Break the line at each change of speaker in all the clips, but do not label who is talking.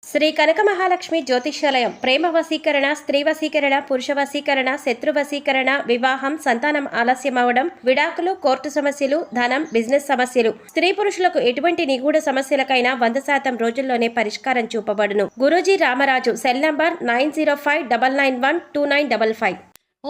శ్రీ కనక మహాలక్ష్మి జ్యోతిష్యాలయం ప్రేమ వశీకరణ, స్త్రీ వశీకరణ, పురుష వశీకరణ, శత్రు వశీకరణ, వివాహం, సంతానం ఆలస్యం అవడం, విడాకులు, కోర్టు సమస్యలు, ధనం, బిజినెస్ సమస్యలు, స్త్రీ పురుషులకు ఎటువంటి నిగూఢ సమస్యలకైనా 100% రోజుల్లోనే పరిష్కారం చూపబడును. గురూజీ రామరాజు. Cell number 9059912955.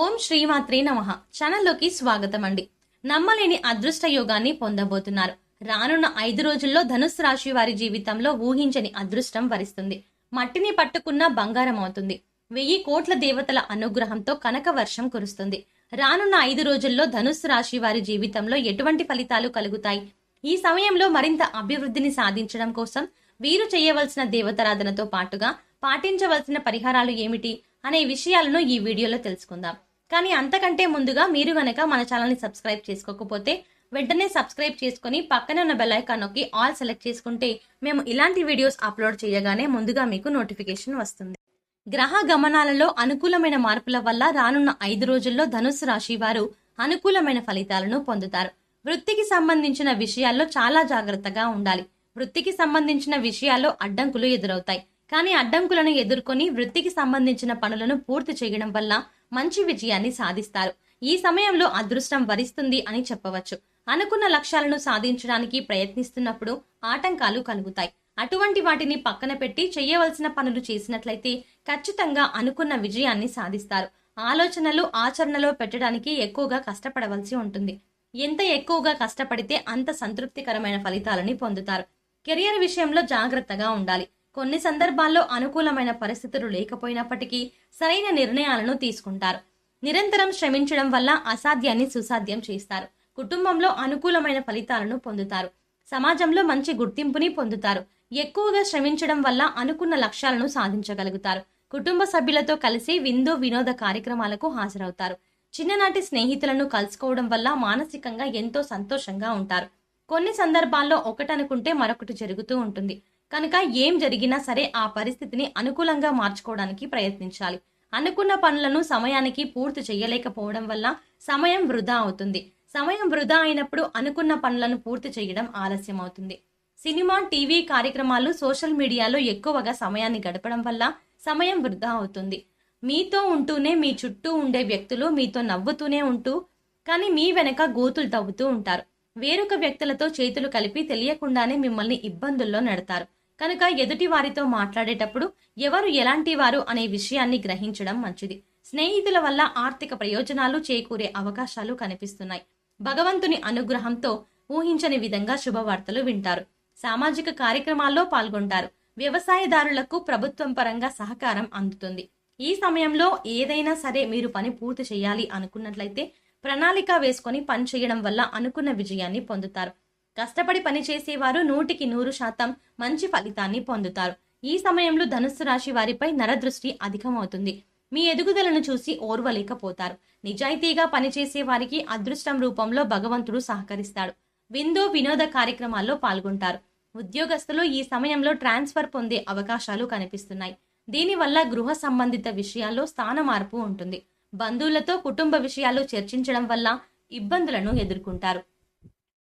ఓం శ్రీమాత్రే నమః. ఛానల్లోకి స్వాగతం అండి. నమ్మలేని అదృష్ట యోగాన్ని పొందబోతున్నారు. రానున్న 5 రోజుల్లో ధనుస్సు రాశి వారి జీవితంలో ఊహించని అదృష్టం వరిస్తుంది. మట్టిని పట్టుకున్న బంగారం అవుతుంది. 1000 కోట్ల దేవతల అనుగ్రహంతో కనక వర్షం కురుస్తుంది. రానున్న 5 రోజుల్లో ధనుస్సు రాశి వారి జీవితంలో ఎటువంటి ఫలితాలు కలుగుతాయి? ఈ సమయంలో మరింత అభివృద్ధిని సాధించడం కోసం వీరు చేయవలసిన దేవతారాధనతో పాటుగా పాటించవలసిన పరిహారాలు ఏమిటి అనే విషయాలను ఈ వీడియోలో తెలుసుకుందాం. కానీ అంతకంటే ముందుగా మీరు గనక మన ఛానల్ని సబ్స్క్రైబ్ చేసుకోకపోతే వెంటనే సబ్స్క్రైబ్ చేసుకుని పక్కనే ఉన్న బెల్ ఐకాన్ నొక్కి ఆల్ సెలెక్ట్ చేసుకుంటే మేము ఇలాంటి వీడియోస్ అప్లోడ్ చేయగానే ముందుగా మీకు నోటిఫికేషన్ వస్తుంది. గ్రహ గమనాలలో అనుకూలమైన మార్పుల వల్ల రానున్న 5 రోజుల్లో ధనుస్సు రాశి వారు అనుకూలమైన ఫలితాలను పొందుతారు. వృత్తికి సంబంధించిన విషయాల్లో చాలా జాగ్రత్తగా ఉండాలి. వృత్తికి సంబంధించిన విషయాల్లో అడ్డంకులు ఎదురవుతాయి. కానీ అడ్డంకులను ఎదుర్కొని వృత్తికి సంబంధించిన పనులను పూర్తి చేయడం వల్ల మంచి విజయాన్ని సాధిస్తారు. ఈ సమయంలో అదృష్టం వరిస్తుంది అని చెప్పవచ్చు. అనుకున్న లక్ష్యాలను సాధించడానికి ప్రయత్నిస్తున్నప్పుడు ఆటంకాలు కలుగుతాయి. అటువంటి వాటిని పక్కన పెట్టి చేయవలసిన పనులు చేసినట్లయితే ఖచ్చితంగా అనుకున్న విజయాన్ని సాధిస్తారు. ఆలోచనలు ఆచరణలో పెట్టడానికి ఎక్కువగా కష్టపడవలసి ఉంటుంది. ఎంత ఎక్కువగా కష్టపడితే అంత సంతృప్తికరమైన ఫలితాలని పొందుతారు. కెరియర్ విషయంలో జాగ్రత్తగా ఉండాలి. కొన్ని సందర్భాల్లో అనుకూలమైన పరిస్థితులు లేకపోయినప్పటికీ సరైన నిర్ణయాలను తీసుకుంటారు. నిరంతరం శ్రమించడం వల్ల అసాధ్యాన్ని సుసాధ్యం చేస్తారు. కుటుంబంలో అనుకూలమైన ఫలితాలను పొందుతారు. సమాజంలో మంచి గుర్తింపుని పొందుతారు. ఎక్కువగా శ్రమించడం వల్ల అనుకున్న లక్ష్యాలను సాధించగలుగుతారు. కుటుంబ సభ్యులతో కలిసి విందు వినోద కార్యక్రమాలకు హాజరవుతారు. చిన్ననాటి స్నేహితులను కలుసుకోవడం వల్ల మానసికంగా ఎంతో సంతోషంగా ఉంటారు. కొన్ని సందర్భాల్లో ఒకటనుకుంటే మరొకటి జరుగుతూ ఉంటుంది. కనుక ఏం జరిగినా సరే ఆ పరిస్థితిని అనుకూలంగా మార్చుకోవడానికి ప్రయత్నించాలి. అనుకున్న పనులను సమయానికి పూర్తి చేయలేకపోవడం వల్ల సమయం వృధా అవుతుంది. సమయం వృధా అయినప్పుడు అనుకున్న పనులను పూర్తి చేయడం ఆలస్యం అవుతుంది. సినిమా, టీవీ కార్యక్రమాలు, సోషల్ మీడియాలో ఎక్కువగా సమయాన్ని గడపడం వల్ల సమయం వృధా అవుతుంది. మీతో ఉంటూనే మీ చుట్టూ ఉండే వ్యక్తులు మీతో నవ్వుతూనే ఉంటూ కానీ మీ వెనక గోతులు తవ్వుతూ ఉంటారు. వేరొక వ్యక్తులతో చేతులు కలిపి తెలియకుండానే మిమ్మల్ని ఇబ్బందుల్లో నెడతారు. కనుక ఎదుటి వారితో మాట్లాడేటప్పుడు ఎవరు ఎలాంటి వారు అనే విషయాన్ని గ్రహించడం మంచిది. స్నేహితుల వల్ల ఆర్థిక ప్రయోజనాలు చేకూరే అవకాశాలు కనిపిస్తున్నాయి. భగవంతుని అనుగ్రహంతో ఊహించని విధంగా శుభవార్తలు వింటారు. సామాజిక కార్యక్రమాల్లో పాల్గొంటారు. వ్యవసాయదారులకు ప్రభుత్వం పరంగా సహకారం అందుతుంది. ఈ సమయంలో ఏదైనా సరే మీరు పని పూర్తి చేయాలి అనుకున్నట్లయితే ప్రణాళిక వేసుకొని పని చేయడం వల్ల అనుకున్న విజయాన్ని పొందుతారు. కష్టపడి పనిచేసేవారు 100% మంచి ఫలితాన్ని పొందుతారు. ఈ సమయంలో ధనుస్సు రాశి వారిపై నరదృష్టి అధికమవుతుంది. మీ ఎదుగుదలను చూసి ఓర్వలేకపోతారు. నిజాయితీగా పనిచేసే వారికి అదృష్టం రూపంలో భగవంతుడు సహకరిస్తాడు. విందు వినోద కార్యక్రమాల్లో పాల్గొంటారు. ఉద్యోగస్తులు ఈ సమయంలో ట్రాన్స్ఫర్ పొందే అవకాశాలు కనిపిస్తున్నాయి. దీనివల్ల గృహ సంబంధిత విషయాల్లో స్థాన మార్పు ఉంటుంది. బంధువులతో కుటుంబ విషయాలు చర్చించడం వల్ల ఇబ్బందులను ఎదుర్కొంటారు.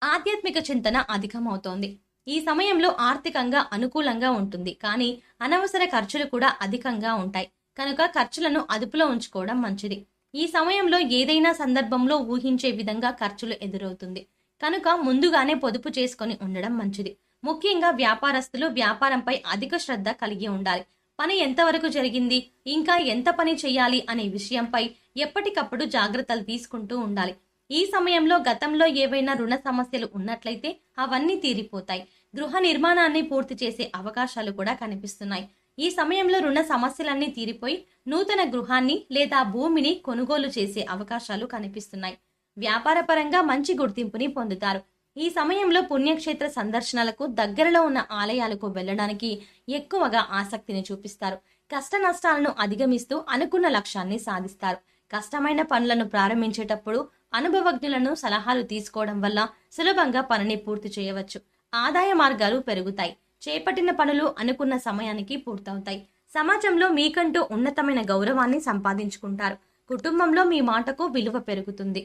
ఆధ్యాత్మిక చింతన అధికమవుతోంది. ఈ సమయంలో ఆర్థికంగా అనుకూలంగా ఉంటుంది. కానీ అనవసర ఖర్చులు కూడా అధికంగా ఉంటాయి. కనుక ఖర్చులను అదుపులో ఉంచుకోవడం మంచిది. ఈ సమయంలో ఏదైనా సందర్భంలో ఊహించే విధంగా ఖర్చులు ఎదురవుతుంది. కనుక ముందుగానే పొదుపు చేసుకొని ఉండడం మంచిది. ముఖ్యంగా వ్యాపారస్తులు వ్యాపారంపై అధిక శ్రద్ధ కలిగి ఉండాలి. పని ఎంతవరకు జరిగింది, ఇంకా ఎంత పని చేయాలి అనే విషయంపై ఎప్పటికప్పుడు జాగ్రత్తలు తీసుకుంటూ ఉండాలి. ఈ సమయంలో గతంలో ఏవైనా రుణ సమస్యలు ఉన్నట్లయితే అవన్నీ తీరిపోతాయి. గృహ నిర్మాణాన్ని పూర్తి చేసే అవకాశాలు కూడా కనిపిస్తున్నాయి. ఈ సమయంలో రుణ సమస్యలన్నీ తీరిపోయి నూతన గృహాన్ని లేదా భూమిని కొనుగోలు చేసే అవకాశాలు కనిపిస్తున్నాయి. వ్యాపారపరంగా మంచి గుర్తింపుని పొందుతారు. ఈ సమయంలో పుణ్యక్షేత్ర సందర్శనలకు, దగ్గరలో ఉన్న ఆలయాలకు వెళ్లడానికి ఎక్కువగా ఆసక్తిని చూపిస్తారు. కష్ట నష్టాలను అధిగమిస్తూ అనుకున్న లక్ష్యాన్ని సాధిస్తారు. కష్టమైన పనులను ప్రారంభించేటప్పుడు అనుభవజ్ఞులను సలహాలు తీసుకోవడం వల్ల సులభంగా పనిని పూర్తి చేయవచ్చు. ఆదాయ మార్గాలు పెరుగుతాయి. చేపట్టిన పనులు అనుకున్న సమయానికి పూర్తవుతాయి. సమాజంలో మీకంటూ ఉన్నతమైన గౌరవాన్ని సంపాదించుకుంటారు. కుటుంబంలో మీ మాటకు విలువ పెరుగుతుంది.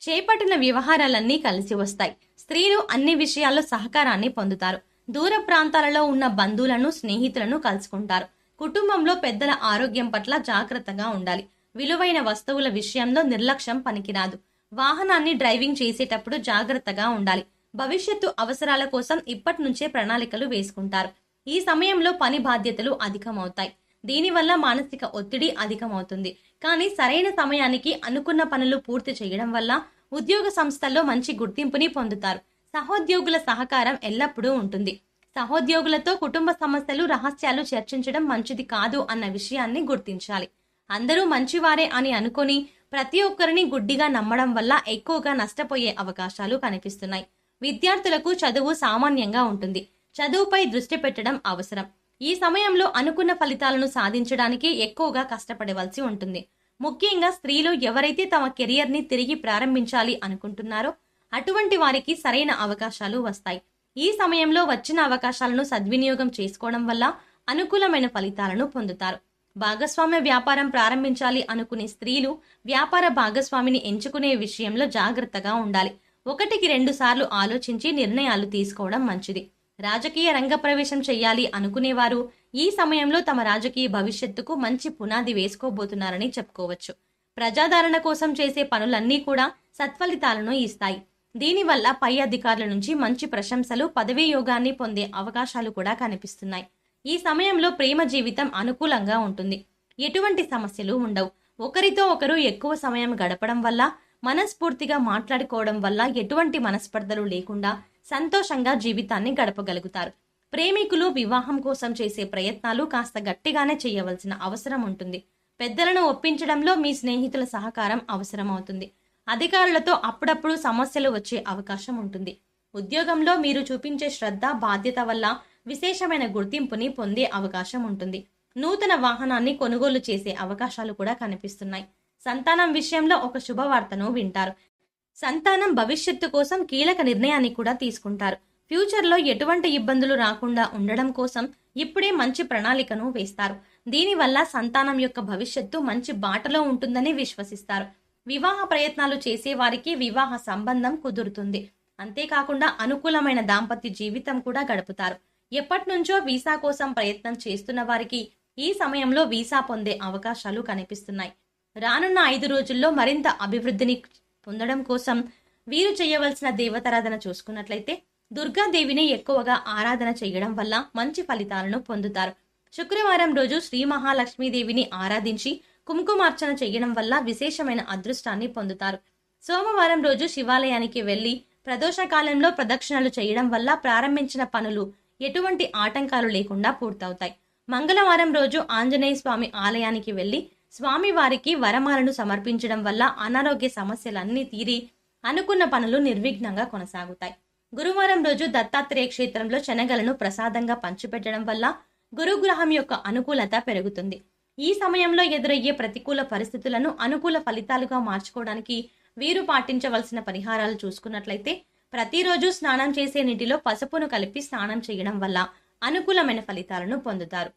చేపట్టిన వ్యవహారాలన్నీ కలిసి వస్తాయి. స్త్రీలు అన్ని విషయాల్లో సహకారాన్ని పొందుతారు. దూర ప్రాంతాలలో ఉన్న బంధువులను, స్నేహితులను కలుసుకుంటారు. కుటుంబంలో పెద్దల ఆరోగ్యం పట్ల జాగ్రత్తగా ఉండాలి. విలువైన వస్తువుల విషయంలో నిర్లక్ష్యం పనికిరాదు. వాహనాన్ని డ్రైవింగ్ చేసేటప్పుడు జాగ్రత్తగా ఉండాలి. భవిష్యత్తు అవసరాల కోసం ఇప్పటి నుంచే ప్రణాళికలు వేసుకుంటారు. ఈ సమయంలో పని బాధ్యతలు అధికమవుతాయి. దీనివల్ల మానసిక ఒత్తిడి అధికమవుతుంది. కానీ సరైన సమయానికి అనుకున్న పనులు పూర్తి చేయడం వల్ల ఉద్యోగ సంస్థల్లో మంచి గుర్తింపుని పొందుతారు. సహోద్యోగుల సహకారం ఎల్లప్పుడూ ఉంటుంది. సహోద్యోగులతో కుటుంబ సమస్యలు, రహస్యాలు చర్చించడం మంచిది కాదు అన్న విషయాన్ని గుర్తించాలి. అందరూ మంచివారే అని అనుకొని ప్రతి ఒక్కరిని గుడ్డిగా నమ్మడం వల్ల ఎక్కువగా నష్టపోయే అవకాశాలు కనిపిస్తున్నాయి. విద్యార్థులకు చదువు సామాన్యంగా ఉంటుంది. చదువుపై దృష్టి పెట్టడం అవసరం. ఈ సమయంలో అనుకున్న ఫలితాలను సాధించడానికి ఎక్కువగా కష్టపడవలసి ఉంటుంది. ముఖ్యంగా స్త్రీలు ఎవరైతే తమ కెరియర్ని తిరిగి ప్రారంభించాలి అనుకుంటున్నారో అటువంటి వారికి సరైన అవకాశాలు వస్తాయి. ఈ సమయంలో వచ్చిన అవకాశాలను సద్వినియోగం చేసుకోవడం వల్ల అనుకూలమైన ఫలితాలను పొందుతారు. భాగస్వామ్య వ్యాపారం ప్రారంభించాలి అనుకునే స్త్రీలు వ్యాపార భాగస్వామిని ఎంచుకునే విషయంలో జాగ్రత్తగా ఉండాలి. 1-2 సార్లు ఆలోచించి నిర్ణయాలు తీసుకోవడం మంచిది. రాజకీయ రంగ ప్రవేశం చేయాలి అనుకునేవారు ఈ సమయంలో తమ రాజకీయ భవిష్యత్తుకు మంచి పునాది వేసుకోబోతున్నారని చెప్పుకోవచ్చు. ప్రజాదరణ కోసం చేసే పనులన్నీ కూడా సత్ఫలితాలను ఇస్తాయి. దీనివల్ల పై అధికారుల నుంచి మంచి ప్రశంసలు, పదవీ యోగాన్ని పొందే అవకాశాలు కూడా కనిపిస్తున్నాయి. ఈ సమయంలో ప్రేమ జీవితం అనుకూలంగా ఉంటుంది. ఎటువంటి సమస్యలు ఉండవు. ఒకరితో ఒకరు ఎక్కువ సమయం గడపడం వల్ల, మనస్ఫూర్తిగా మాట్లాడుకోవడం వల్ల ఎటువంటి మనస్పర్ధలు లేకుండా సంతోషంగా జీవితాన్ని గడపగలుగుతారు. ప్రేమికులు వివాహం కోసం చేసే ప్రయత్నాలు కాస్త గట్టిగానే చేయవలసిన అవసరం ఉంటుంది. పెద్దలను ఒప్పించడంలో మీ స్నేహితుల సహకారం అవసరమవుతుంది. అధికారులతో అప్పుడప్పుడు సమస్యలు వచ్చే అవకాశం ఉంటుంది. ఉద్యోగంలో మీరు చూపించే శ్రద్ధ, బాధ్యత వల్ల విశేషమైన గుర్తింపుని పొందే అవకాశం ఉంటుంది. నూతన వాహనాన్ని కొనుగోలు చేసే అవకాశాలు కూడా కనిపిస్తున్నాయి. సంతానం విషయంలో ఒక శుభవార్తను వింటారు. సంతానం భవిష్యత్తు కోసం కీలక నిర్ణయాన్ని కూడా తీసుకుంటారు. ఫ్యూచర్లో ఎటువంటి ఇబ్బందులు రాకుండా ఉండడం కోసం ఇప్పుడే మంచి ప్రణాళికను వేస్తారు. దీనివల్ల సంతానం యొక్క భవిష్యత్తు మంచి బాటలో ఉంటుందని విశ్వసిస్తారు. వివాహ ప్రయత్నాలు చేసే వారికి వివాహ సంబంధం కుదురుతుంది. అంతేకాకుండా అనుకూలమైన దాంపత్య జీవితం కూడా గడుపుతారు. ఎప్పటినుంచో వీసా కోసం ప్రయత్నం చేస్తున్న వారికి ఈ సమయంలో వీసా పొందే అవకాశాలు కనిపిస్తున్నాయి. రానున్న 5 రోజుల్లో మరింత అభివృద్ధిని పొందడం కోసం వీరు చేయవలసిన దేవతారాధన చూసుకున్నట్లయితే దుర్గాదేవిని ఎక్కువగా ఆరాధన చేయడం వల్ల మంచి ఫలితాలను పొందుతారు. శుక్రవారం రోజు శ్రీ మహాలక్ష్మీదేవిని ఆరాధించి కుంకుమార్చన చేయడం వల్ల విశేషమైన అదృష్టాన్ని పొందుతారు. సోమవారం రోజు శివాలయానికి వెళ్లి ప్రదోష కాలంలో ప్రదక్షిణలు చేయడం వల్ల ప్రారంభించిన పనులు ఎటువంటి ఆటంకాలు లేకుండా పూర్తవుతాయి. మంగళవారం రోజు ఆంజనేయ స్వామి ఆలయానికి వెళ్లి స్వామివారికి వరమాలను సమర్పించడం వల్ల అనారోగ్య సమస్యలన్నీ తీరి అనుకున్న పనులు నిర్విఘ్నంగా కొనసాగుతాయి. గురువారం రోజు దత్తాత్రేయ క్షేత్రంలో శనగలను ప్రసాదంగా పంచిపెట్టడం వల్ల గురుగ్రహం యొక్క అనుకూలత పెరుగుతుంది. ఈ సమయంలో ఎదురయ్యే ప్రతికూల పరిస్థితులను అనుకూల ఫలితాలుగా మార్చుకోవడానికి వీరు పాటించవలసిన పరిహారాలు చూసుకున్నట్లయితే ప్రతిరోజు స్నానం చేసే నీటిలో పసుపును కలిపి స్నానం చేయడం వల్ల అనుకూలమైన ఫలితాలను పొందుతారు.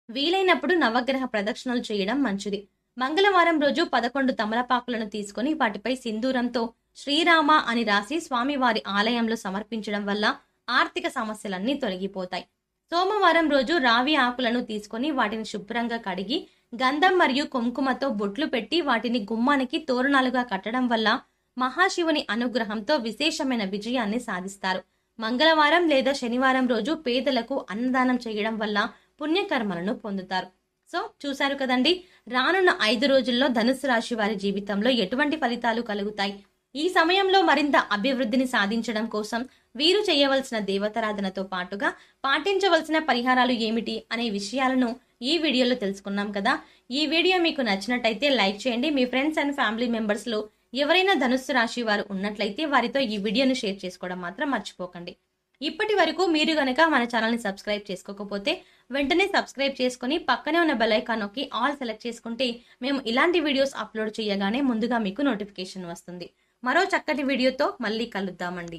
వీలైనప్పుడు నవగ్రహ ప్రదక్షిణలు చేయడం మంచిది. మంగళవారం రోజు 11 తమలపాకులను తీసుకుని వాటిపై సింధూరంతో శ్రీరామ అని రాసి స్వామివారి ఆలయంలో సమర్పించడం వల్ల ఆర్థిక సమస్యలన్నీ తొలగిపోతాయి. సోమవారం రోజు రావి ఆకులను తీసుకుని వాటిని శుభ్రంగా కడిగి గంధం మరియు కుంకుమతో బొట్లు పెట్టి వాటిని గుమ్మానికి తోరణాలుగా కట్టడం వల్ల మహాశివుని అనుగ్రహంతో విశేషమైన విజయాన్ని సాధిస్తారు. మంగళవారం లేదా శనివారం రోజు పేదలకు అన్నదానం చేయడం వల్ల పుణ్యకర్మలను పొందుతారు. సో చూశారు కదండి, రానున్న 5 రోజుల్లో ధనుసు రాశి వారి జీవితంలో ఎటువంటి ఫలితాలు కలుగుతాయి. ఈ సమయంలో మరింత అభివృద్ధిని సాధించడం కోసం వీరు చేయవలసిన దేవతారాధనతో పాటుగా పాటించవలసిన పరిహారాలు ఏమిటి అనే విషయాలను ఈ వీడియోలో తెలుసుకున్నాం కదా. ఈ వీడియో మీకు నచ్చినట్టయితే లైక్ చేయండి. మీ ఫ్రెండ్స్ అండ్ ఫ్యామిలీ మెంబర్స్ లో ఎవరైనా ధనుస్సు రాశి వారు ఉన్నట్లయితే వారితో ఈ వీడియోను షేర్ చేసుకోవడం మాత్రం మర్చిపోకండి. ఇప్పటి వరకు మీరు గనక మన ఛానల్ని సబ్స్క్రైబ్ చేసుకోకపోతే వెంటనే సబ్స్క్రైబ్ చేసుకుని పక్కనే ఉన్న బెల్ ఐకాన్ నొక్కి ఆల్ సెలెక్ట్ చేసుకుంటే మేము ఇలాంటి వీడియోస్ అప్లోడ్ చేయగానే ముందుగా మీకు నోటిఫికేషన్ వస్తుంది. మరో చక్కటి వీడియోతో మళ్ళీ కలుద్దామండి.